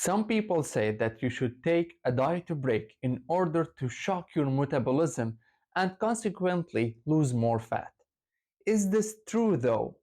Some people say that you should take a diet break in order to shock your metabolism and consequently lose more fat. Is this true though?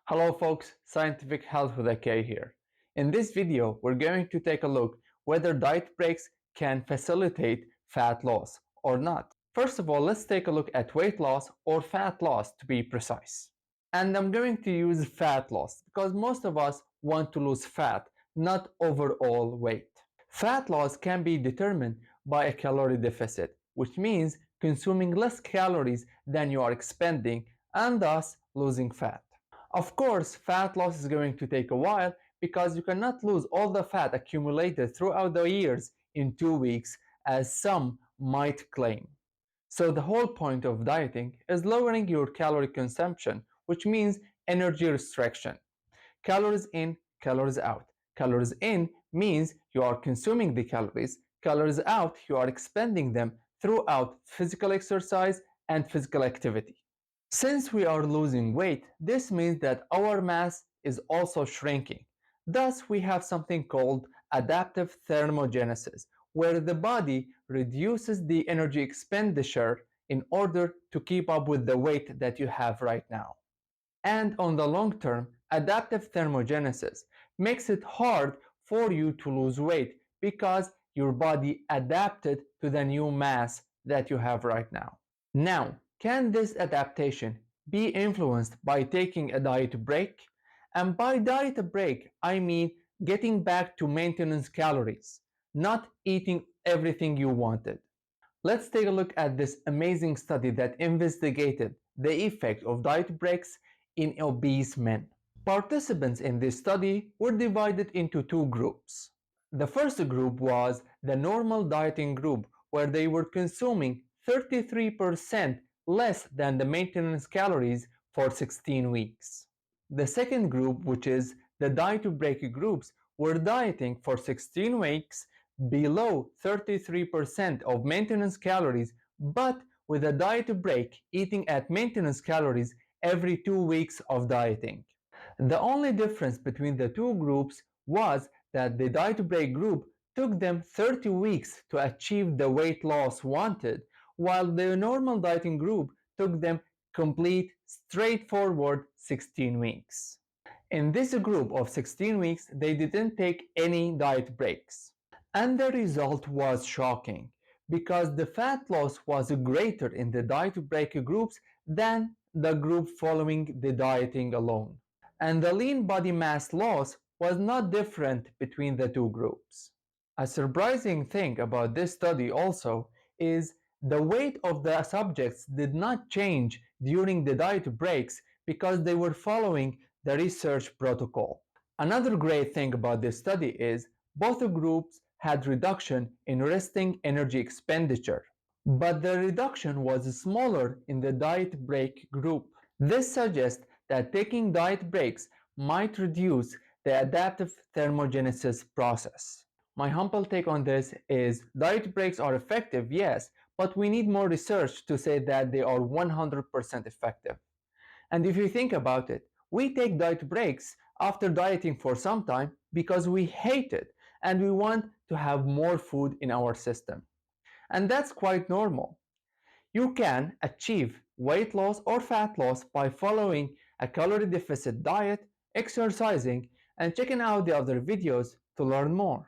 Hello folks, Scientific Health with a K here. In this video, we're going to take a look whether diet breaks can facilitate fat loss or not. First of all, let's take a look at weight loss or fat loss to be precise. And I'm going to use fat loss because most of us want to lose fat, not overall weight. Fat loss can be determined by a calorie deficit, which means consuming less calories than you are expending and thus losing fat. Of course, fat loss is going to take a while because you cannot lose all the fat accumulated throughout the years in 2 weeks as some might claim. So the whole point of dieting is lowering your calorie consumption, which means energy restriction. Calories in, calories out. Calories in means you are consuming the calories. Calories out, you are expending them throughout physical exercise and physical activity. Since we are losing weight, this means that our mass is also shrinking. Thus, we have something called adaptive thermogenesis, where the body reduces the energy expenditure in order to keep up with the weight that you have right now. And on the long term, adaptive thermogenesis makes it hard for you to lose weight because your body adapted to the new mass that you have right now. Now, can this adaptation be influenced by taking a diet break? And by diet break, I mean getting back to maintenance calories, not eating everything you wanted. Let's take a look at this amazing study that investigated the effect of diet breaks in obese men. Participants in this study were divided into two groups. The first group was the normal dieting group, where they were consuming 33% less than the maintenance calories for 16 weeks. The second group, which is the diet break groups, were dieting for 16 weeks below 33% of maintenance calories, but with a diet break eating at maintenance calories every 2 weeks of dieting. The only difference between the two groups was that the diet break group took them 30 weeks to achieve the weight loss wanted, while the normal dieting group took them complete, straightforward 16 weeks. In this group of 16 weeks, they didn't take any diet breaks. And the result was shocking, because the fat loss was greater in the diet break groups than the group following the dieting alone. And the lean body mass loss was not different between the two groups. A surprising thing about this study also is the weight of the subjects did not change during the diet breaks because they were following the research protocol. Another great thing about this study is both groups had reduction in resting energy expenditure, but the reduction was smaller in the diet break group. This suggests that taking diet breaks might reduce the adaptive thermogenesis process. My humble take on this is diet breaks are effective, yes, but we need more research to say that they are 100% effective. And if you think about it, we take diet breaks after dieting for some time because we hate it and we want to have more food in our system. And that's quite normal. You can achieve weight loss or fat loss by following a calorie deficit diet, exercising, and checking out the other videos to learn more.